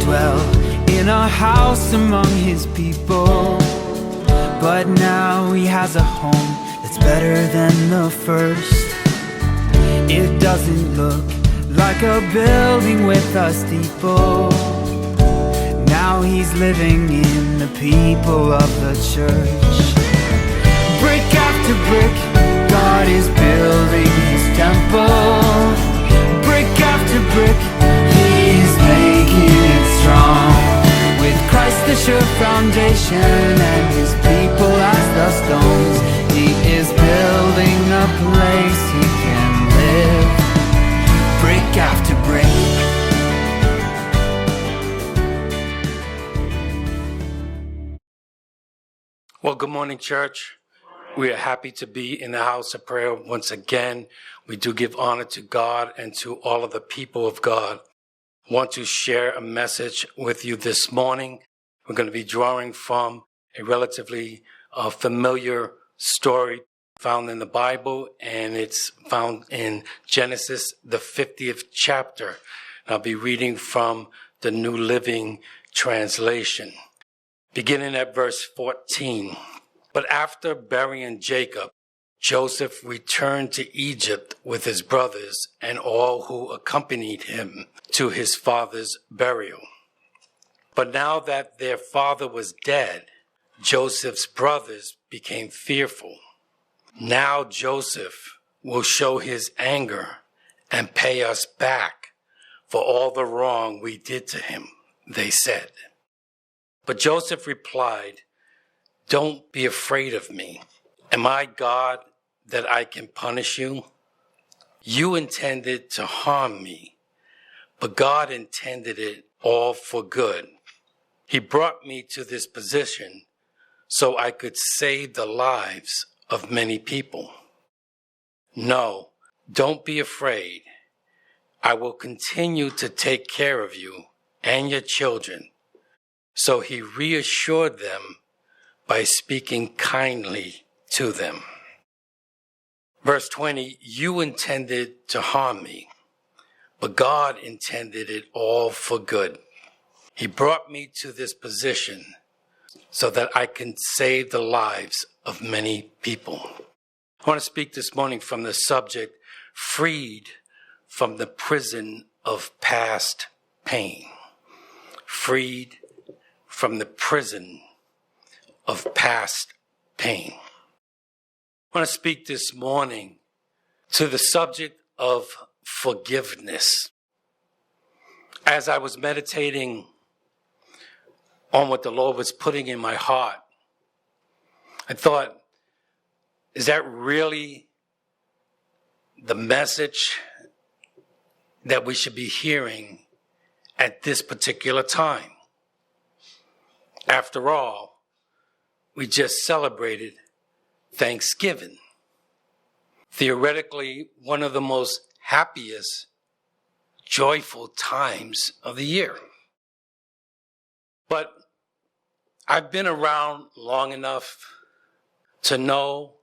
dwell in a house among his people. But now he has a home that's better than the first. It doesn't look like a building with a steeple. Now he's living in the people of the church. Brick after brick, God is building his temple. Brick after brick, he's making it strong. With Christ the sure foundation and his people as the stones, he is building a place he can live. Brick after brick. Well, good morning, church. We are happy to be in the house of prayer once again. We do give honor to God and to all of the people of God. I want to share a message with you this morning. We're going to be drawing from a relatively familiar story found in the Bible, and it's found in Genesis, the 50th chapter. And I'll be reading from the New Living Translation, beginning at verse 14. But after burying Jacob, Joseph returned to Egypt with his brothers and all who accompanied him to his father's burial. But now that their father was dead, Joseph's brothers became fearful. Now Joseph will show his anger and pay us back for all the wrong we did to him, they said. But Joseph replied, "Don't be afraid of me. Am I God that I can punish you? You intended to harm me, but God intended it all for good. He brought me to this position so I could save the lives of many people. No, don't be afraid. I will continue to take care of you and your children." So he reassured them by speaking kindly to them. Verse 20, "You intended to harm me, but God intended it all for good. He brought me to this position so that I can save the lives of many people." I want to speak this morning from the subject, freed from the prison of past pain. Freed from the prison of past pain. I want to speak this morning to the subject of forgiveness. As I was meditating on what the Lord was putting in my heart, I thought, is that really the message that we should be hearing at this particular time? After all, we just celebrated Thanksgiving. Theoretically, one of the most happiest, joyful times of the year. But I've been around long enough to know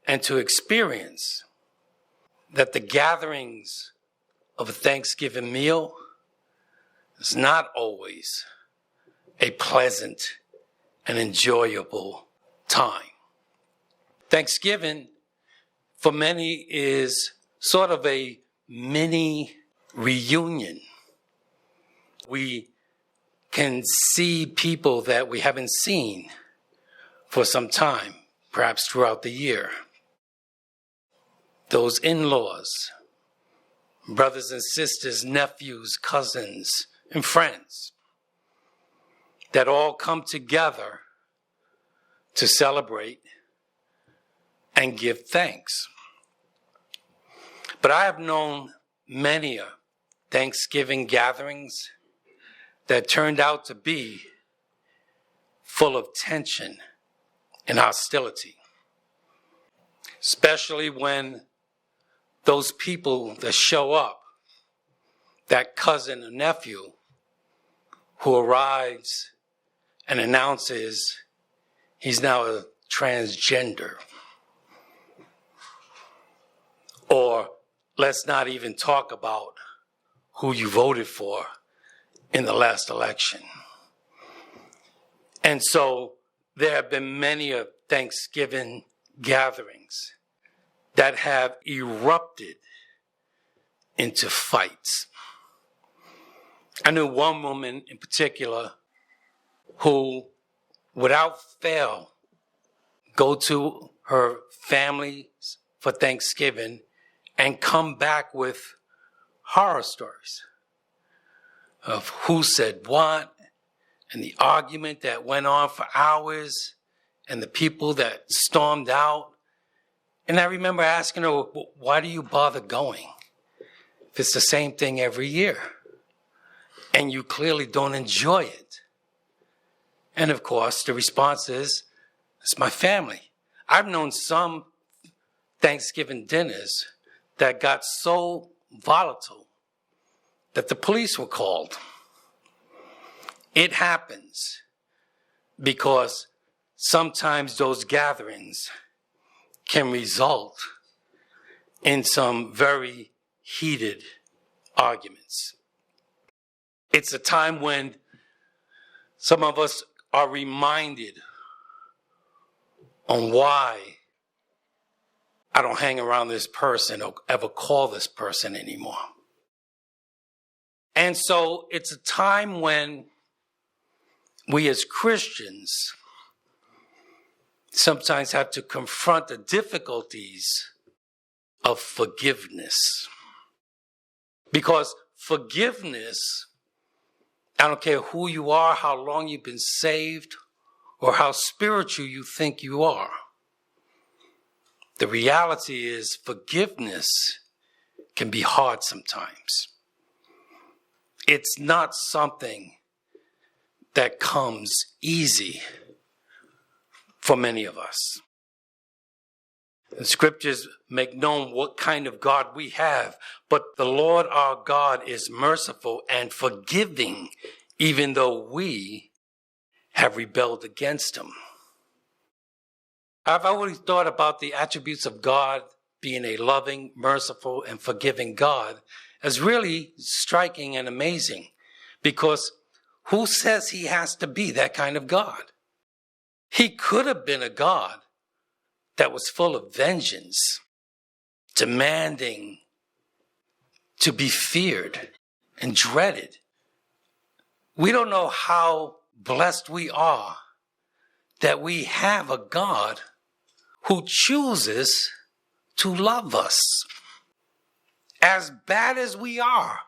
and to experience that the gatherings of a Thanksgiving meal is not always a pleasant and enjoyable time. Thanksgiving, for many, is sort of a mini reunion. We can see people that we haven't seen for some time, perhaps throughout the year. Those in-laws, brothers and sisters, nephews, cousins, and friends that all come together to celebrate and give thanks. But I have known many Thanksgiving gatherings that turned out to be full of tension and hostility, especially when those people that show up, that cousin or nephew who arrives and announces he's now a transgender. Or let's not even talk about who you voted for in the last election. And so there have been many of Thanksgiving gatherings that have erupted into fights. I knew one woman in particular who, without fail, go to her family for Thanksgiving and come back with horror stories of who said what, and the argument that went on for hours, and the people that stormed out. And I remember asking her, why do you bother going if it's the same thing every year? And you clearly don't enjoy it. And of course, the response is, it's my family. I've known some Thanksgiving dinners that got so volatile that the police were called. It happens because sometimes those gatherings can result in some very heated arguments. It's a time when some of us are reminded on why I don't hang around this person or ever call this person anymore. And so it's a time when we as Christians sometimes have to confront the difficulties of forgiveness. Because forgiveness, I don't care who you are, how long you've been saved, or how spiritual you think you are. The reality is forgiveness can be hard sometimes. It's not something that comes easy for many of us. The scriptures make known what kind of God we have, but the Lord our God is merciful and forgiving, even though we have rebelled against him. I've always thought about the attributes of God being a loving, merciful, and forgiving God as really striking and amazing, because who says he has to be that kind of God? He could have been a God that was full of vengeance, demanding to be feared and dreaded. We don't know how blessed we are that we have a God who chooses to love us. As bad as we are,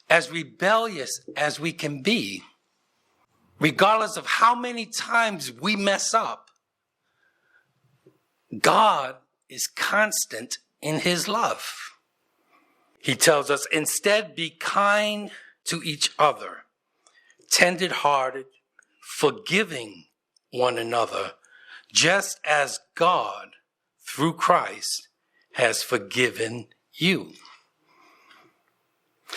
as rebellious as we can be, regardless of how many times we mess up, God is constant in his love. He tells us, instead, be kind to each other, tender-hearted, forgiving one another, just as God, through Christ, has forgiven you.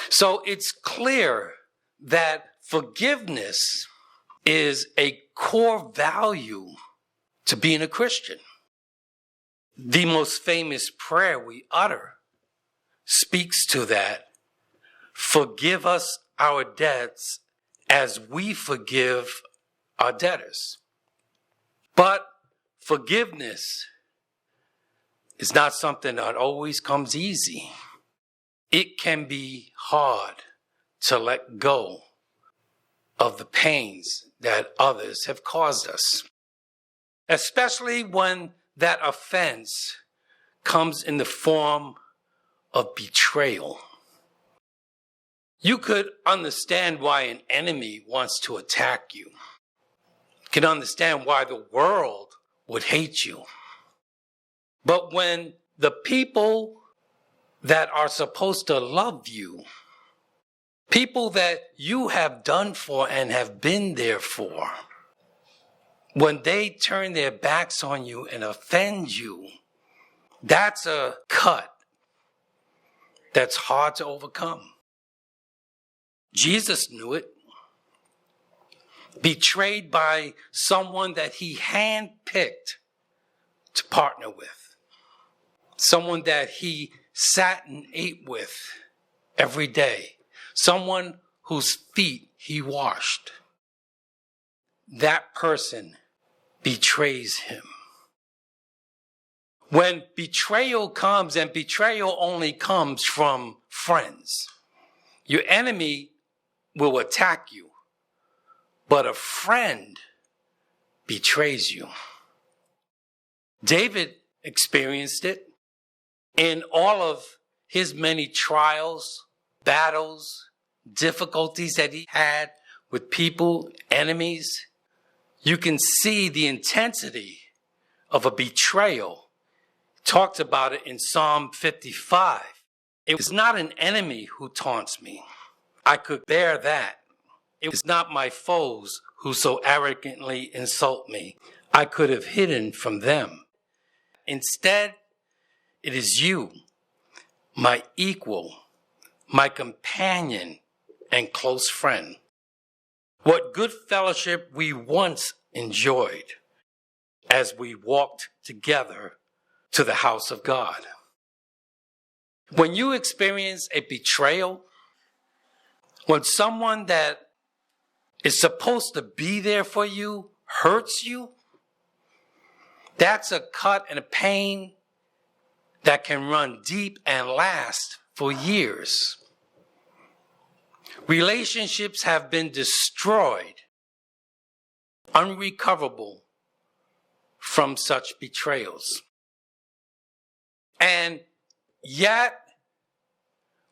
So it's clear that forgiveness is a core value to being a Christian. The most famous prayer we utter speaks to that. Forgive us our debts as we forgive our debtors. But forgiveness is not something that always comes easy. It can be hard to let go of the pains that others have caused us, especially when that offense comes in the form of betrayal. You could understand why an enemy wants to attack you. You can understand why the world would hate you. But when the people that are supposed to love you, people that you have done for and have been there for, when they turn their backs on you and offend you, that's a cut that's hard to overcome. Jesus knew it. Betrayed by someone that he handpicked to partner with. Someone that he sat and ate with every day. Someone whose feet he washed. That person betrays him. When betrayal comes, and betrayal only comes from friends, your enemy will attack you, but a friend betrays you. David experienced it in all of his many trials, battles, difficulties that he had with people, enemies. You can see the intensity of a betrayal. Talked about it in Psalm 55. It was not an enemy who taunts me. I could bear that. It was not my foes who so arrogantly insult me. I could have hidden from them. Instead, it is you, my equal, my companion, and close friend. What good fellowship we once enjoyed as we walked together to the house of God. When you experience a betrayal, when someone that is supposed to be there for you hurts you, that's a cut and a pain that can run deep and last for years. Relationships have been destroyed, unrecoverable from such betrayals. And yet,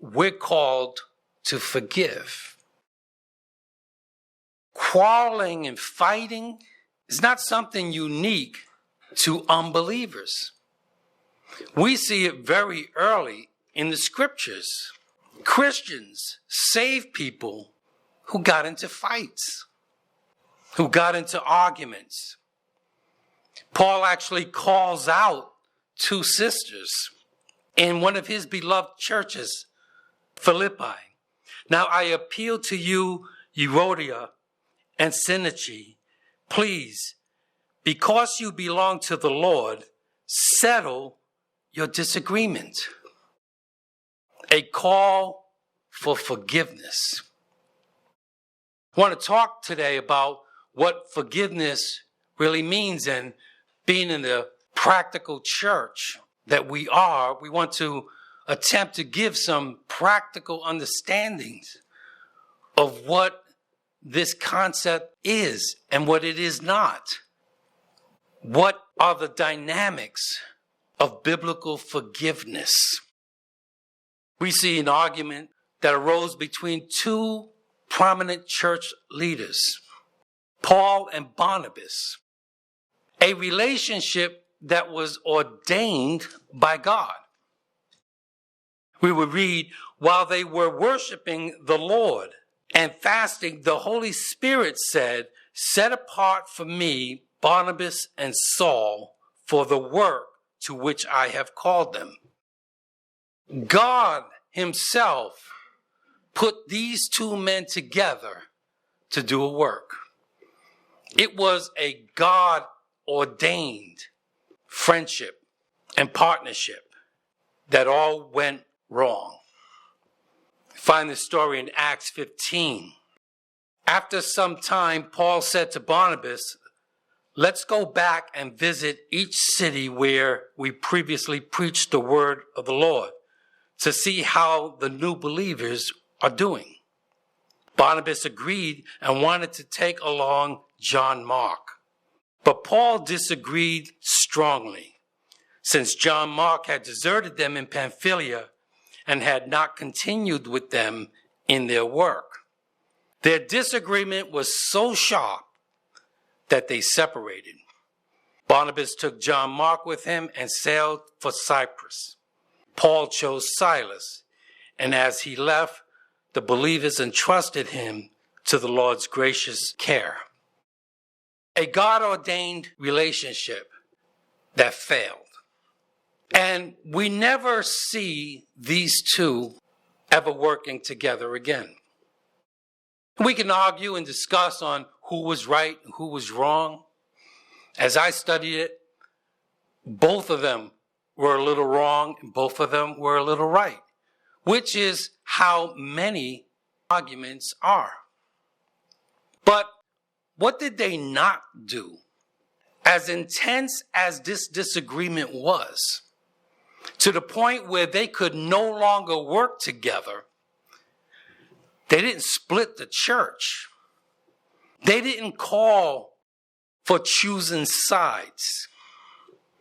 we're called to forgive. Quarreling and fighting is not something unique to unbelievers. We see it very early in the scriptures. Christians save people who got into fights, who got into arguments. Paul actually calls out two sisters in one of his beloved churches, Philippi. Now I appeal to you, Euodia and Syntyche, please, because you belong to the Lord, settle your disagreement. A call for forgiveness. I want to talk today about what forgiveness really means, and being in the practical church that we are, we want to attempt to give some practical understandings of what this concept is and what it is not. What are the dynamics of biblical forgiveness? We see an argument that arose between two prominent church leaders, Paul and Barnabas, a relationship that was ordained by God. We would read, while they were worshiping the Lord and fasting, the Holy Spirit said, set apart for me Barnabas and Saul for the work to which I have called them. God himself put these two men together to do a work. It was a God-ordained friendship and partnership that all went wrong. Find the story in Acts 15. After some time, Paul said to Barnabas, let's go back and visit each city where we previously preached the word of the Lord to see how the new believers are doing. Barnabas agreed and wanted to take along John Mark. But Paul disagreed strongly, since John Mark had deserted them in Pamphylia and had not continued with them in their work. Their disagreement was so sharp that they separated. Barnabas took John Mark with him and sailed for Cyprus. Paul chose Silas, and as he left, the believers entrusted him to the Lord's gracious care. A God-ordained relationship that failed. And we never see these two ever working together again. We can argue and discuss on who was right and who was wrong. As I studied it, both of them were a little wrong and both of them were a little right, which is how many arguments are. But what did they not do? As intense as this disagreement was, to the point where they could no longer work together, they didn't split the church. They didn't call for choosing sides.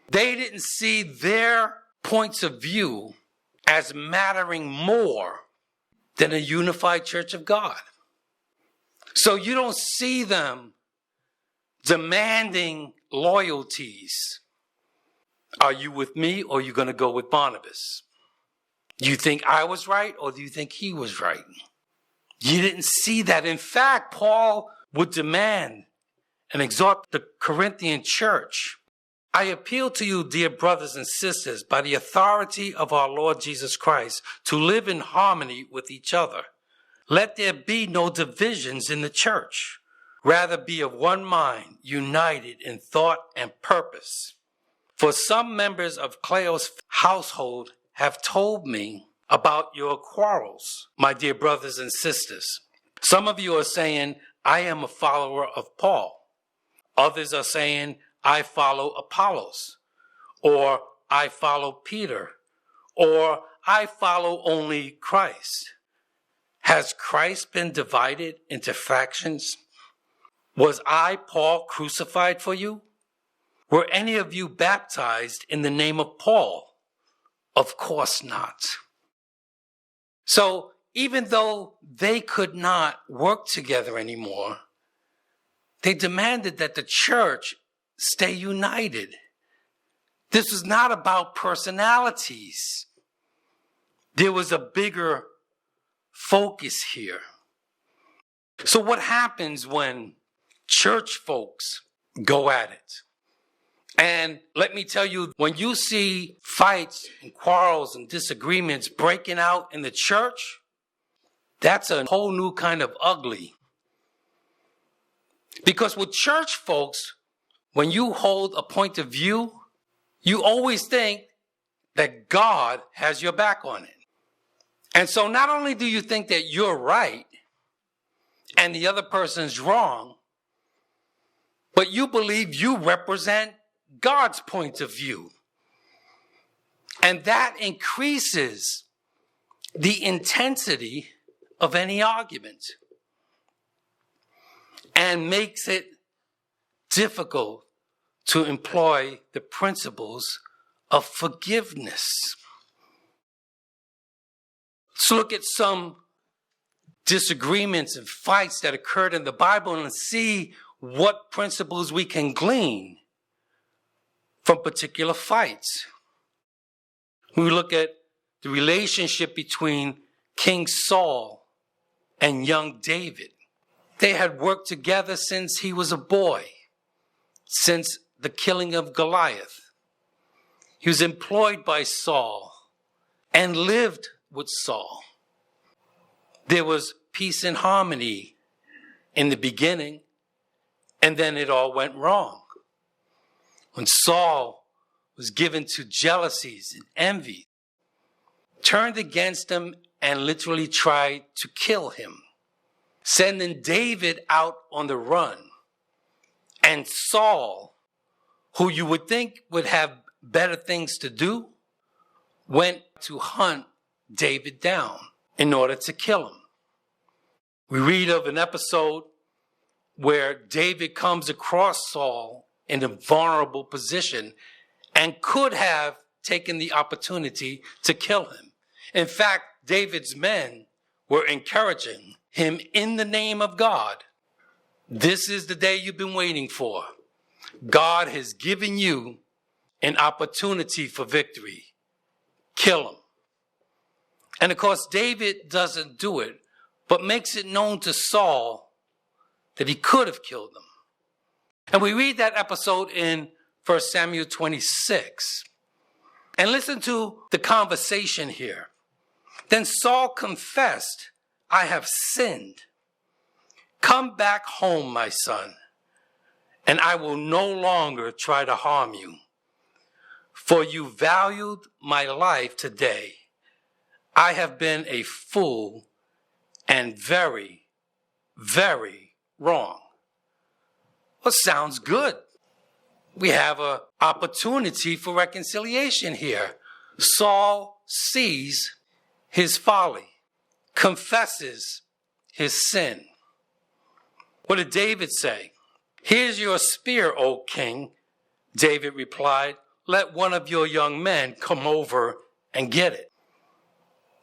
They didn't see their points of view as mattering more than a unified church of God. So you don't see them demanding loyalties. Are you with me or are you going to go with Barnabas? Do you think I was right or do you think he was right? You didn't see that. In fact, Paul would demand and exhort the Corinthian church, I appeal to you, dear brothers and sisters, by the authority of our Lord Jesus Christ, to live in harmony with each other. Let there be no divisions in the church. Rather be of one mind, united in thought and purpose. For some members of Cleo's household have told me about your quarrels, my dear brothers and sisters. Some of you are saying, I am a follower of Paul. Others are saying, I follow Apollos, or I follow Peter, or I follow only Christ. Has Christ been divided into factions? Was I, Paul, crucified for you? Were any of you baptized in the name of Paul? Of course not. So even though they could not work together anymore, they demanded that the church stay united. This was not about personalities. There was a bigger focus here. So what happens when church folks go at it? And let me tell you, when you see fights and quarrels and disagreements breaking out in the church, that's a whole new kind of ugly. Because with church folks, when you hold a point of view, you always think that God has your back on it. And so not only do you think that you're right and the other person's wrong, but you believe you represent God's point of view. And that increases the intensity of any argument and makes it difficult to employ the principles of forgiveness. Let's look at some disagreements and fights that occurred in the Bible and see what principles we can glean from particular fights. We look at the relationship between King Saul and young David. They had worked together since he was a boy, since the killing of Goliath. He was employed by Saul and lived with Saul. There was peace and harmony in the beginning, and then it all went wrong. When Saul was given to jealousies and envy, turned against him and literally tried to kill him, sending David out on the run. And Saul, who you would think would have better things to do, went to hunt David down in order to kill him. We read of an episode where David comes across Saul in a vulnerable position and could have taken the opportunity to kill him. In fact, David's men were encouraging him in the name of God. This is the day you've been waiting for. God has given you an opportunity for victory. Kill him. And of course, David doesn't do it, but makes it known to Saul that he could have killed him. And we read that episode in 1 Samuel 26. And listen to the conversation here. Then Saul confessed, I have sinned. Come back home, my son, and I will no longer try to harm you. For you valued my life today. I have been a fool and very, very wrong. Well, sounds good. We have an opportunity for reconciliation here. Saul sees his folly, confesses his sin. What did David say? "Here's your spear, O king." David replied, "Let one of your young men come over and get it."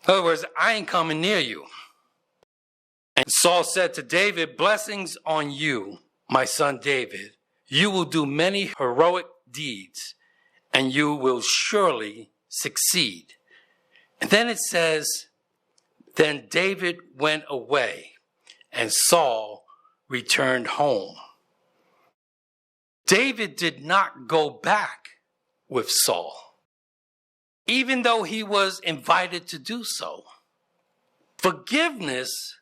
In other words, I ain't coming near you. And Saul said to David, "Blessings on you, my son David. You will do many heroic deeds, and you will surely succeed." And then it says, "Then David went away, and Saul returned home." David did not go back with Saul, even though he was invited to do so. Forgiveness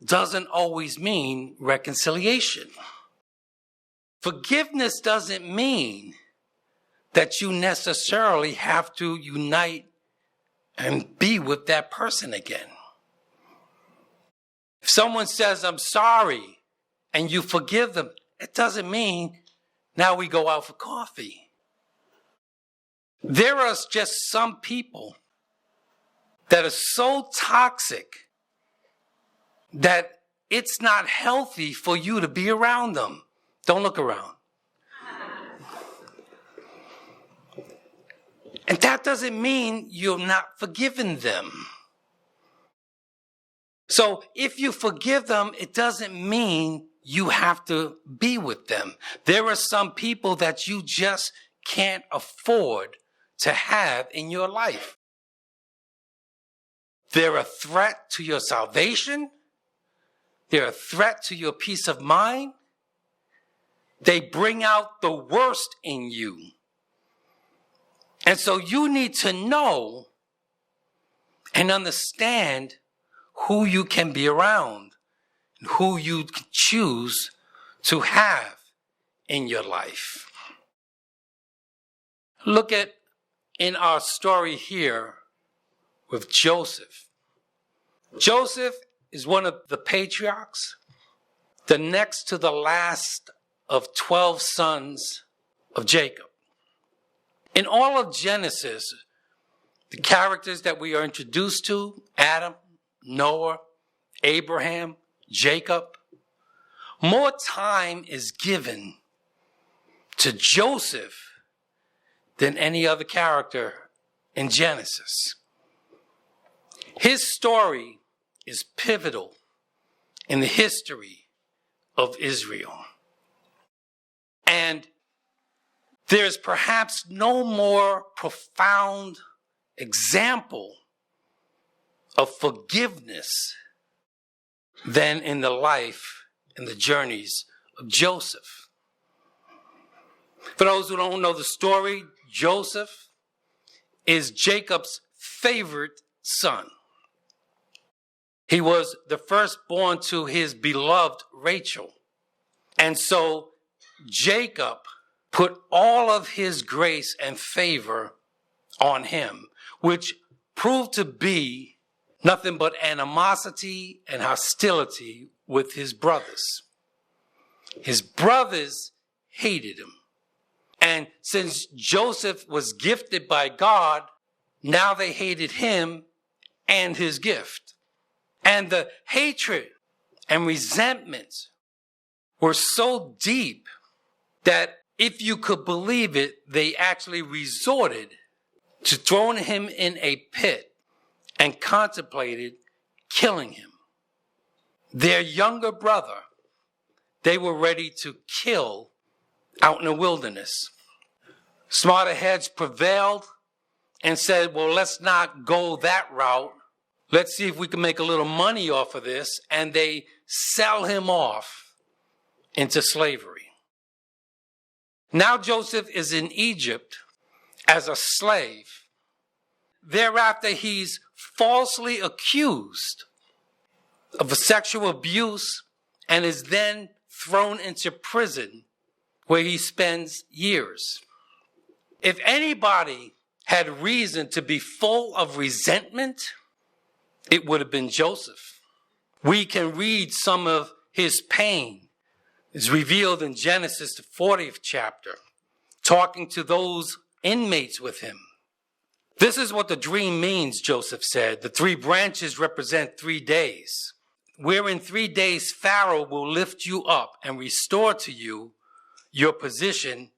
doesn't always mean reconciliation. Forgiveness doesn't mean that you necessarily have to unite and be with that person again. If someone says, "I'm sorry," and you forgive them, it doesn't mean now we go out for coffee. There are just some people that are so toxic that it's not healthy for you to be around them. Don't look around. And that doesn't mean you're not forgiving them. So if you forgive them, it doesn't mean you have to be with them. There are some people that you just can't afford to have in your life. They're a threat to your salvation. They're a threat to your peace of mind. They bring out the worst in you. And so you need to know and understand who you can be around, who you choose to have in your life. Look at in our story here with Joseph. Joseph is one of the patriarchs, the next to the last of 12 sons of Jacob. In all of Genesis, the characters that we are introduced to, Adam, Noah, Abraham, Jacob, more time is given to Joseph than any other character in Genesis. His story is pivotal in the history of Israel. And there's perhaps no more profound example of forgiveness than in the life and the journeys of Joseph. For those who don't know the story, Joseph is Jacob's favorite son. He was the firstborn to his beloved Rachel. And so Jacob put all of his grace and favor on him, which proved to be nothing but animosity and hostility with his brothers. His brothers hated him. And since Joseph was gifted by God, now they hated him and his gift. And the hatred and resentment were so deep that if you could believe it, they actually resorted to throwing him in a pit and contemplated killing him. Their younger brother, they were ready to kill out in the wilderness. Smarter heads prevailed and said, well, let's not go that route. Let's see if we can make a little money off of this. And they sell him off into slavery. Now Joseph is in Egypt as a slave. Thereafter, he's falsely accused of a sexual abuse and is then thrown into prison where he spends years. If anybody had reason to be full of resentment, it would have been Joseph. We can read some of his pain. It's revealed in Genesis, the 40th chapter, talking to those inmates with him. This is what the dream means, Joseph said. The 3 branches represent 3 days. Where in 3 days Pharaoh will lift you up and restore to you your position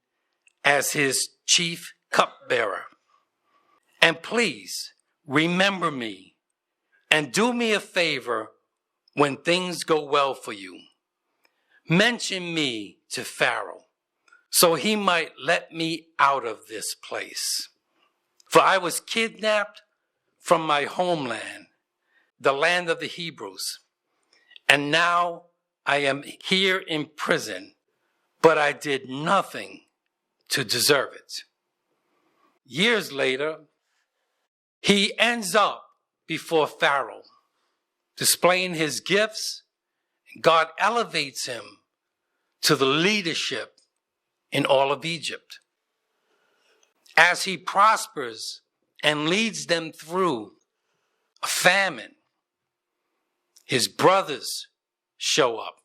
as his chief cupbearer. And please remember me and do me a favor when things go well for you. Mention me to Pharaoh so he might let me out of this place. For I was kidnapped from my homeland, the land of the Hebrews, and now I am here in prison, but I did nothing to deserve it. Years later, he ends up before Pharaoh, displaying his gifts. God elevates him to the leadership in all of Egypt. As he prospers and leads them through a famine, his brothers show up.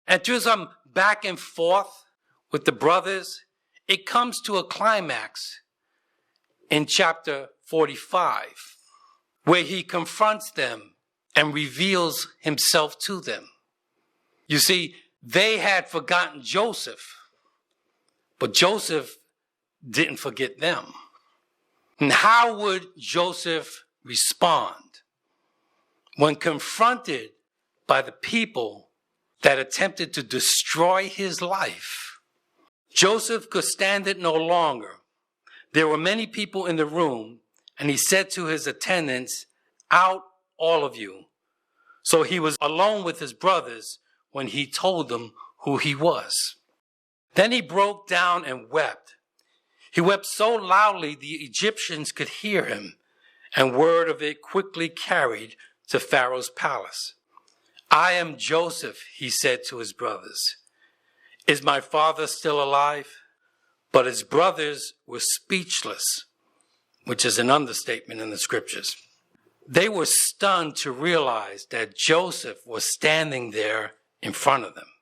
And through some back and forth with the brothers, it comes to a climax in chapter 45, where he confronts them and reveals himself to them. You see, they had forgotten Joseph, but Joseph didn't forget them. And how would Joseph respond when confronted by the people that attempted to destroy his life? Joseph could stand it no longer. There were many people in the room, and he said to his attendants, "Out, all of you." So he was alone with his brothers when he told them who he was. Then he broke down and wept. He wept so loudly the Egyptians could hear him, and word of it quickly carried to Pharaoh's palace. "I am Joseph," he said to his brothers. "Is my father still alive?" But his brothers were speechless, which is an understatement in the scriptures. They were stunned to realize that Joseph was standing there in front of them.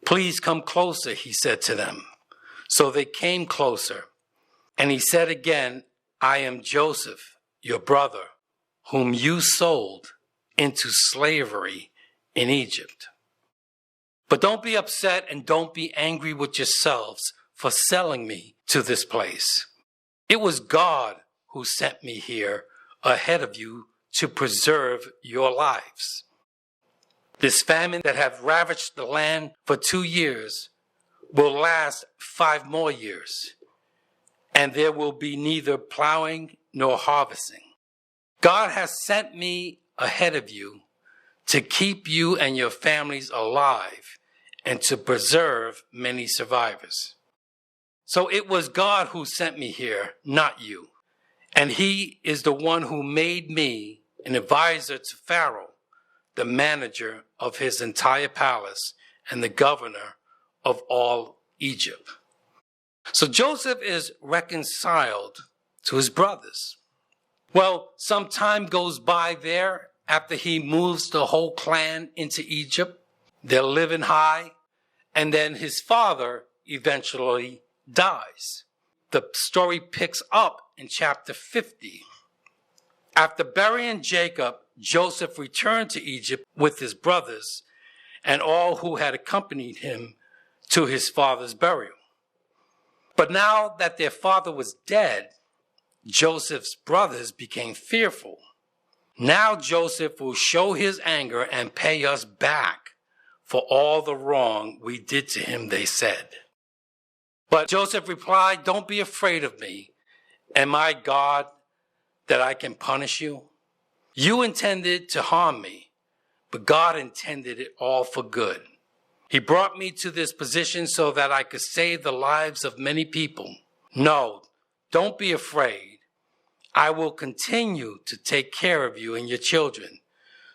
"Please come closer," he said to them. So they came closer, and he said again, "I am Joseph, your brother, whom you sold into slavery in Egypt. But don't be upset and don't be angry with yourselves for selling me to this place. It was God who sent me here ahead of you to preserve your lives. This famine that have ravaged the land for 2 years will last 5 more years, and there will be neither plowing nor harvesting. God has sent me ahead of you to keep you and your families alive and to preserve many survivors. So it was God who sent me here, not you. And he is the one who made me an advisor to Pharaoh, the manager of his entire palace and the governor of all Egypt." So Joseph is reconciled to his brothers. Well, some time goes by there after he moves the whole clan into Egypt. They're living high, and then his father eventually dies. The story picks up in chapter 50. After burying Jacob, Joseph returned to Egypt with his brothers and all who had accompanied him to his father's burial. But now that their father was dead, Joseph's brothers became fearful. "Now Joseph will show his anger and pay us back for all the wrong we did to him," they said. But Joseph replied, "Don't be afraid of me. Am I God that I can punish you? You intended to harm me, but God intended it all for good. He brought me to this position so that I could save the lives of many people. No, don't be afraid. I will continue to take care of you and your children."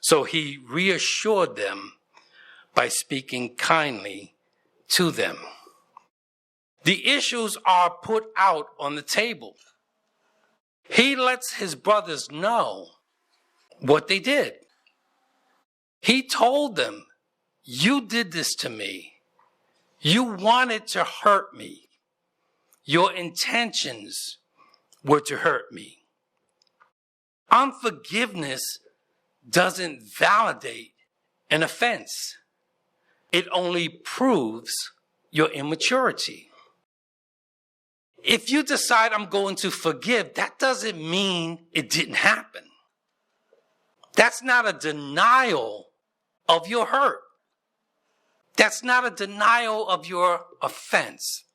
So he reassured them by speaking kindly to them. The issues are put out on the table. He lets his brothers know what they did. He told them, you did this to me. You wanted to hurt me. Your intentions were to hurt me. Unforgiveness doesn't validate an offense. It only proves your immaturity. If you decide I'm going to forgive, that doesn't mean it didn't happen. That's not a denial of your hurt. That's not a denial of your offense.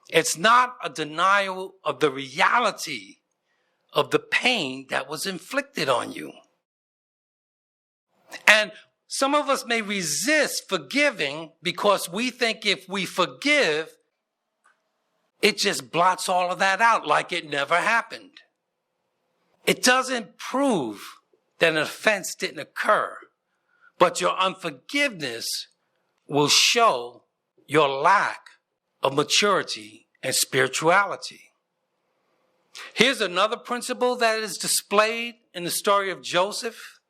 It's not a denial of the reality of the pain that was inflicted on you. And some of us may resist forgiving because we think if we forgive, it just blots all of that out like it never happened. It doesn't prove that an offense didn't occur, but your unforgiveness will show your lack of maturity and spirituality. Here's another principle that is displayed in the story of Joseph.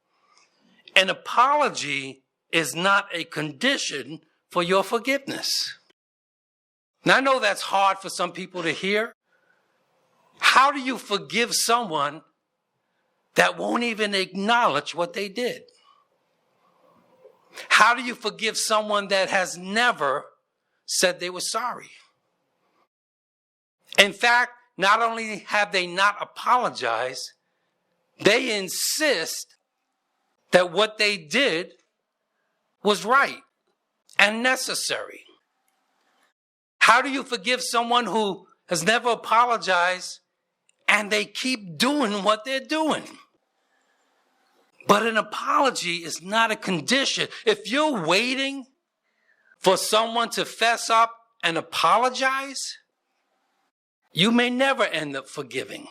An apology is not a condition for your forgiveness. Now, I know that's hard for some people to hear. How do you forgive someone that won't even acknowledge what they did? How do you forgive someone that has never said they were sorry? In fact, not only have they not apologized, they insist that what they did was right and necessary. How do you forgive someone who has never apologized and they keep doing what they're doing? But an apology is not a condition. If you're waiting for someone to fess up and apologize, you may never end up forgiving.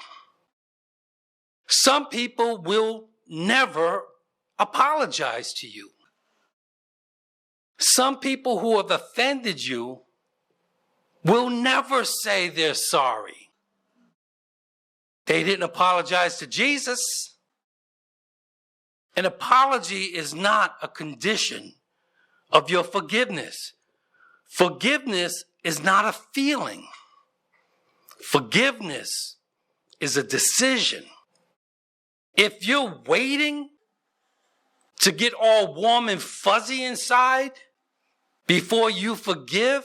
Some people will never apologize to you. Some people who have offended you will never say they're sorry. They didn't apologize to Jesus. An apology is not a condition of your forgiveness. Forgiveness is not a feeling. Forgiveness is a decision. If you're waiting to get all warm and fuzzy inside before you forgive,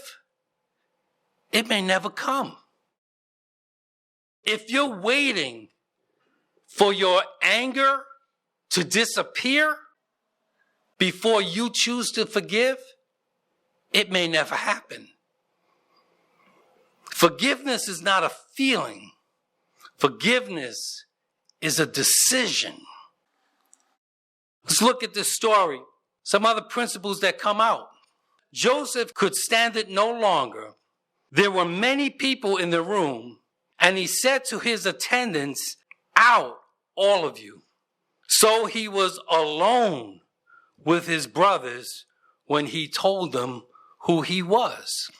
it may never come. If you're waiting for your anger to disappear before you choose to forgive, it may never happen. Forgiveness is not a feeling. Forgiveness is a decision. Let's look at this story. Some other principles that come out. Joseph could stand it no longer. There were many people in the room, and he said to his attendants, "Out, all of you." So he was alone with his brothers when he told them who he was.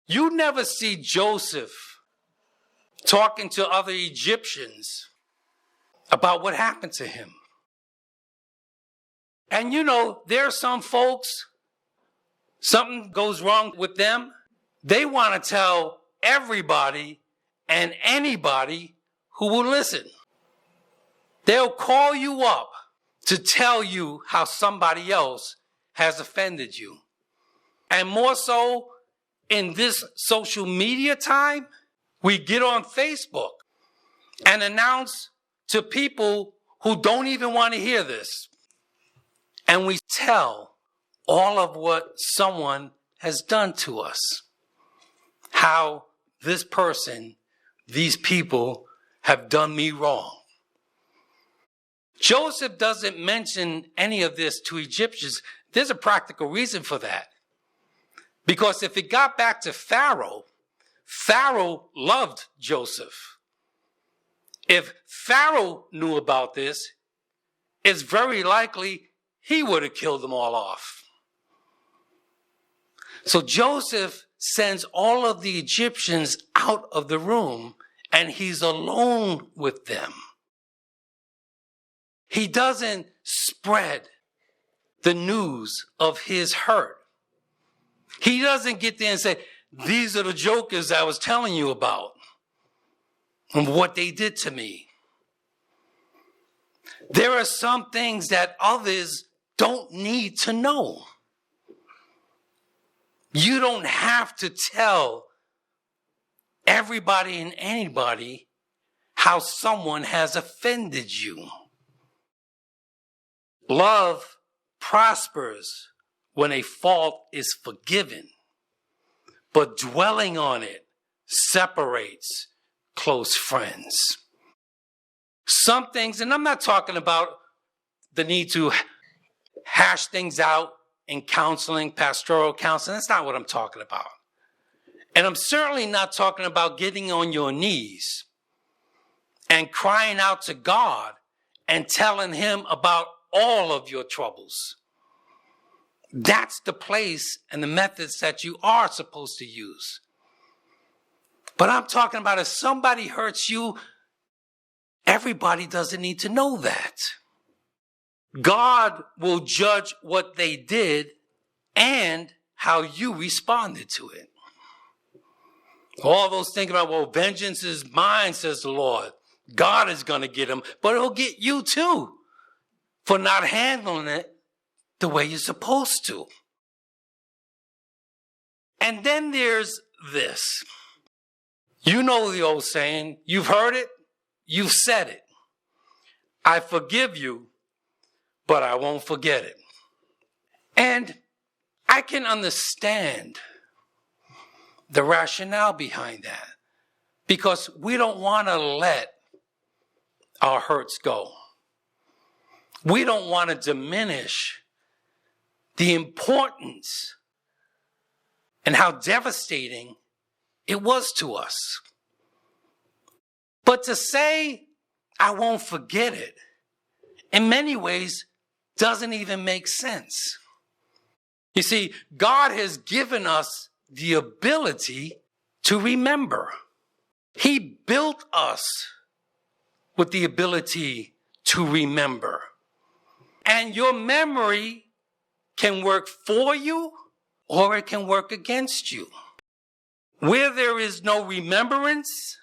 You never see Joseph talking to other Egyptians about what happened to him. And you know, there are some folks, something goes wrong with them, they want to tell everybody and anybody who will listen. They'll call you up to tell you how somebody else has offended you. And more so, in this social media time, we get on Facebook and announce to people who don't even want to hear this. And we tell all of what someone has done to us. How this person, these people have done me wrong. Joseph doesn't mention any of this to Egyptians. There's a practical reason for that. Because if it got back to Pharaoh, Pharaoh loved Joseph. If Pharaoh knew about this, it's very likely he would have killed them all off. So Joseph sends all of the Egyptians out of the room, and he's alone with them. He doesn't spread the news of his hurt. He doesn't get there and say, these are the jokers I was telling you about and what they did to me. There are some things that others don't need to know. You don't have to tell everybody and anybody how someone has offended you. Love prospers when a fault is forgiven, but dwelling on it separates close friends. Some things, and I'm not talking about the need to hash things out in counseling, pastoral counseling. That's not what I'm talking about. And I'm certainly not talking about getting on your knees and crying out to God and telling him about all of your troubles. That's the place and the methods that you are supposed to use. But I'm talking about if somebody hurts you, everybody doesn't need to know that. God will judge what they did and how you responded to it. All those thinking about, well, vengeance is mine, says the Lord. God is going to get them, but it'll get you too for not handling it the way you're supposed to. And then there's this. You know the old saying, you've heard it, you've said it. I forgive you, but I won't forget it. And I can understand the rationale behind that because we don't want to let our hurts go. We don't want to diminish the importance and how devastating it was to us. But to say, I won't forget it, in many ways, doesn't even make sense. You see, God has given us the ability to remember. He built us with the ability to remember. And your memory can work for you or it can work against you. Where there is no remembrance,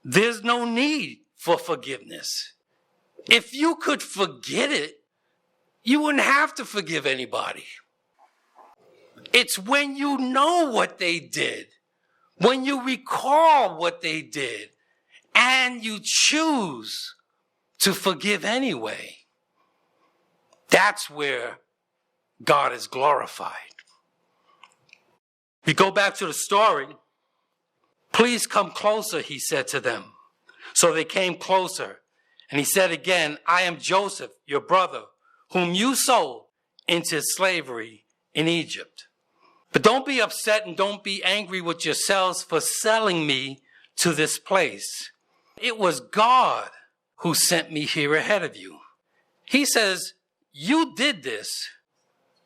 there's no need for forgiveness. If you could forget it, you wouldn't have to forgive anybody. It's when you know what they did, when you recall what they did, and you choose to forgive anyway. That's where God is glorified. We go back to the story. Please come closer, he said to them. So they came closer. And he said again, I am Joseph, your brother, whom you sold into slavery in Egypt. But don't be upset and don't be angry with yourselves for selling me to this place. It was God who sent me here ahead of you. He says, you did this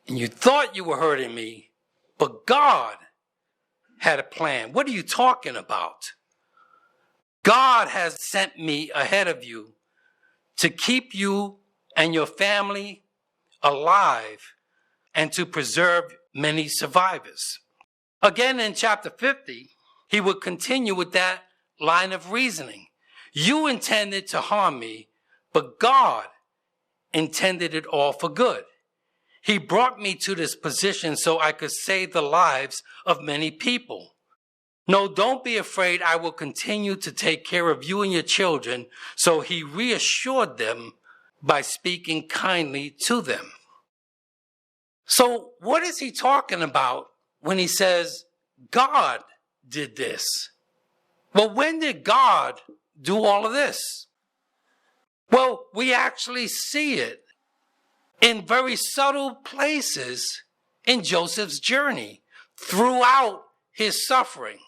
and you thought you were hurting me, but God had a plan. What are you talking about? God has sent me ahead of you to keep you and your family alive and to preserve many survivors. Again, in chapter 50, he would continue with that line of reasoning. You intended to harm me, but God intended it all for good. He brought me to this position so I could save the lives of many people. No, don't be afraid. I will continue to take care of you and your children. So he reassured them by speaking kindly to them. So what is he talking about when he says God did this? Well, when did God do all of this? Well, we actually see it in very subtle places in Joseph's journey throughout his suffering.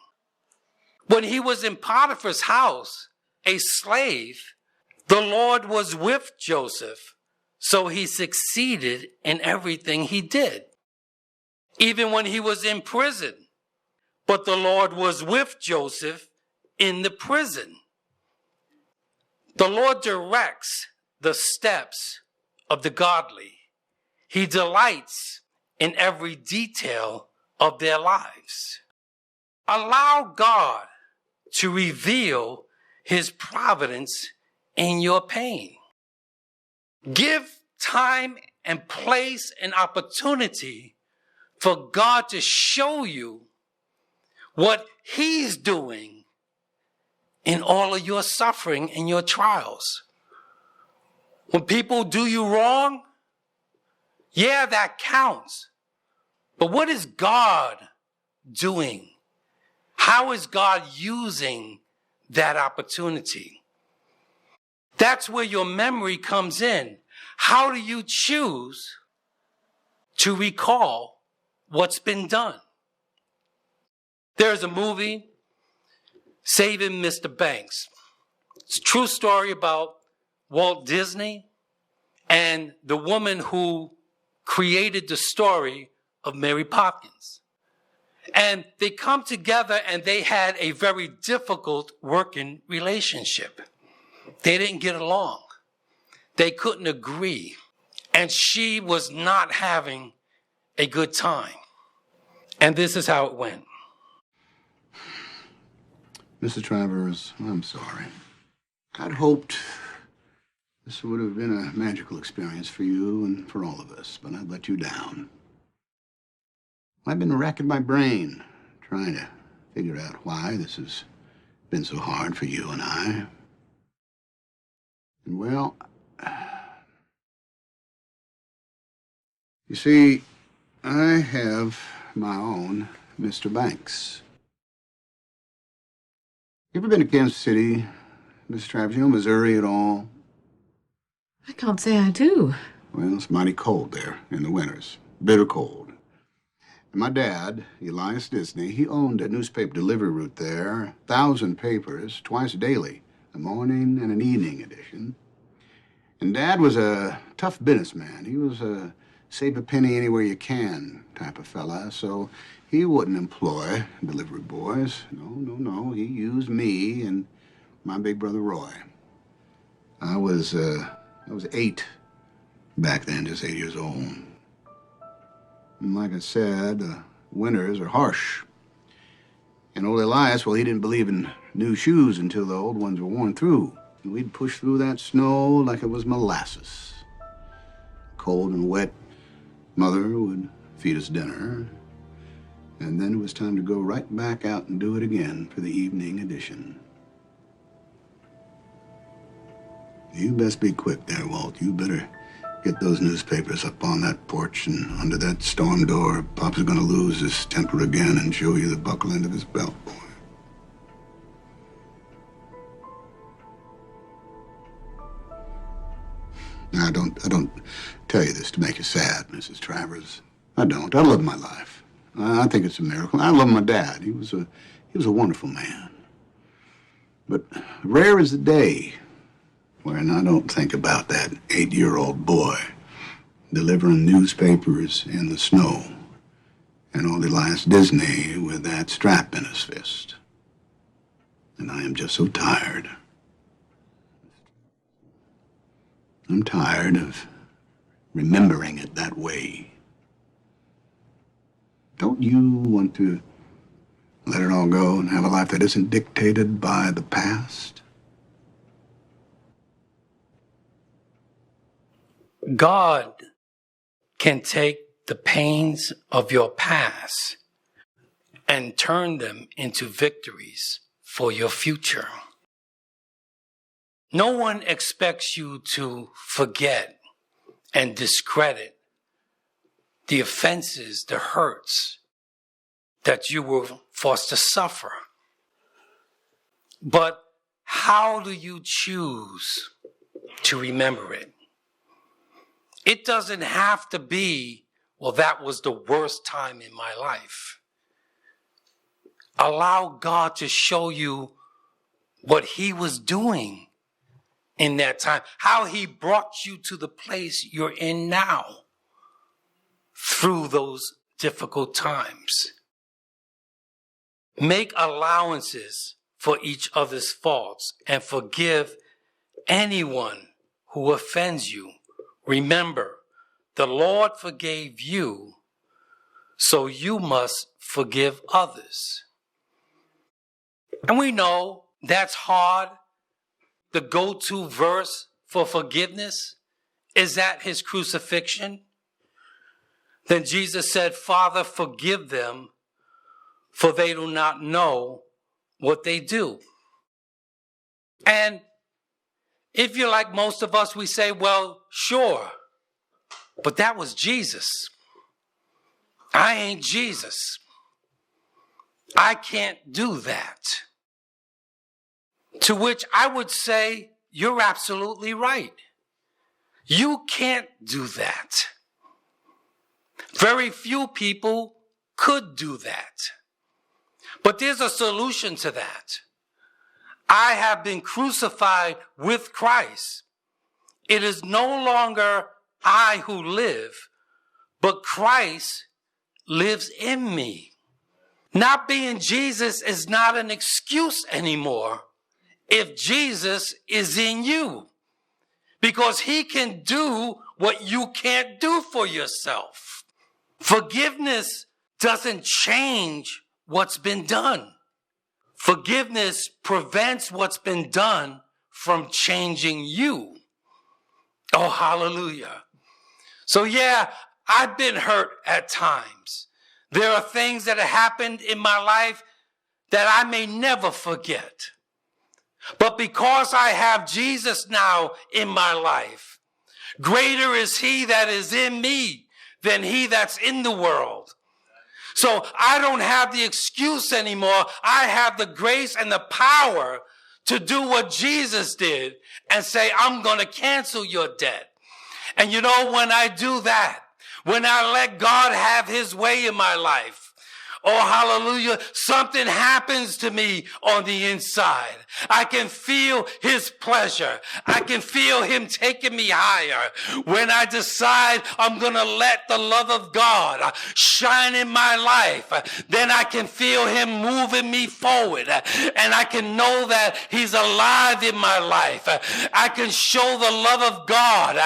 When he was in Potiphar's house, a slave, the Lord was with Joseph, so he succeeded in everything he did. Even when he was in prison, but the Lord was with Joseph in the prison. The Lord directs the steps of the godly. He delights in every detail of their lives. Allow God to reveal his providence in your pain. Give time and place and opportunity for God to show you what he's doing in all of your suffering and your trials. When people do you wrong, yeah, that counts. But what is God doing? How is God using that opportunity? That's where your memory comes in. How do you choose to recall what's been done? There's a movie, Saving Mr. Banks. It's a true story about Walt Disney and the woman who created the story of Mary Poppins. And they come together and they had a very difficult working relationship. They didn't get along. They couldn't agree. And she was not having a good time. And this is how it went. Mr. Travers, I'm sorry. I'd hoped this would have been a magical experience for you and for all of us, but I've let you down. I've been racking my brain trying to figure out why this has been so hard for you and I. And well, you see, I have my own Mr. Banks. You ever been to Kansas City, Mr. Travers? You know Missouri at all? I can't say I do. Well, it's mighty cold there in the winters. Bitter cold. And my dad, Elias Disney, he owned a newspaper delivery route there, 1,000 papers, twice daily, a morning and an evening edition. And Dad was a tough businessman. He was a save a penny anywhere you can type of fella, so he wouldn't employ delivery boys. No. He used me and my big brother Roy. I was 8 back then, just 8 years old. And like I said, winters are harsh. And old Elias, well, he didn't believe in new shoes until the old ones were worn through. And we'd push through that snow like it was molasses. Cold and wet, Mother would feed us dinner. And then it was time to go right back out and do it again for the evening edition. You best be quick there, Walt. You better get those newspapers up on that porch and under that storm door. Pop's gonna lose his temper again and show you the buckle end of his belt, boy. Now, I don't tell you this to make you sad, Mrs. Travers. I don't. I love my life. I think it's a miracle. I love my dad. He was a wonderful man. But rare is the day when I don't think about that 8-year-old boy delivering newspapers in the snow and old Elias Disney with that strap in his fist. And I am just so tired. I'm tired of remembering it that way. Don't you want to let it all go and have a life that isn't dictated by the past? God can take the pains of your past and turn them into victories for your future. No one expects you to forget and discredit the offenses, the hurts that you were forced to suffer. But how do you choose to remember it? It doesn't have to be, well, that was the worst time in my life. Allow God to show you what he was doing in that time, how he brought you to the place you're in now through those difficult times. Make allowances for each other's faults and forgive anyone who offends you. Remember, the Lord forgave you, so you must forgive others. And we know that's hard. The go-to verse for forgiveness is at his crucifixion. Then Jesus said, Father, forgive them, for they do not know what they do. And if you're like most of us, we say, well, sure, but that was Jesus. I ain't Jesus. I can't do that. To which I would say, you're absolutely right. You can't do that. Very few people could do that. But there's a solution to that. I have been crucified with Christ. It is no longer I who live, but Christ lives in me. Not being Jesus is not an excuse anymore if Jesus is in you, because he can do what you can't do for yourself. Forgiveness doesn't change what's been done. Forgiveness prevents what's been done from changing you. Oh, hallelujah. So yeah, I've been hurt at times. There are things that have happened in my life that I may never forget. But because I have Jesus now in my life, greater is he that is in me than he that's in the world. So I don't have the excuse anymore. I have the grace and the power to do what Jesus did and say, I'm going to cancel your debt. And you know, when I do that, when I let God have his way in my life, oh, hallelujah, something happens to me on the inside. I can feel his pleasure. I can feel him taking me higher. When I decide I'm going to let the love of God shine in my life, then I can feel him moving me forward. And I can know that he's alive in my life. I can show the love of God,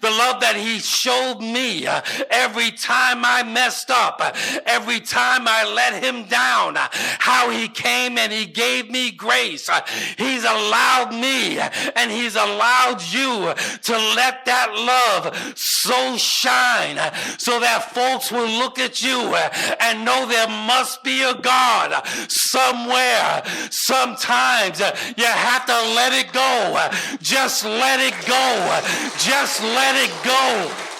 the love that he showed me every time I messed up, every time I let him down, how he came and he gave me grace. He's allowed me and he's allowed you to let that love so shine so that folks will look at you and know there must be a God somewhere. Sometimes you have to let it go. Just let it go. Just let it go.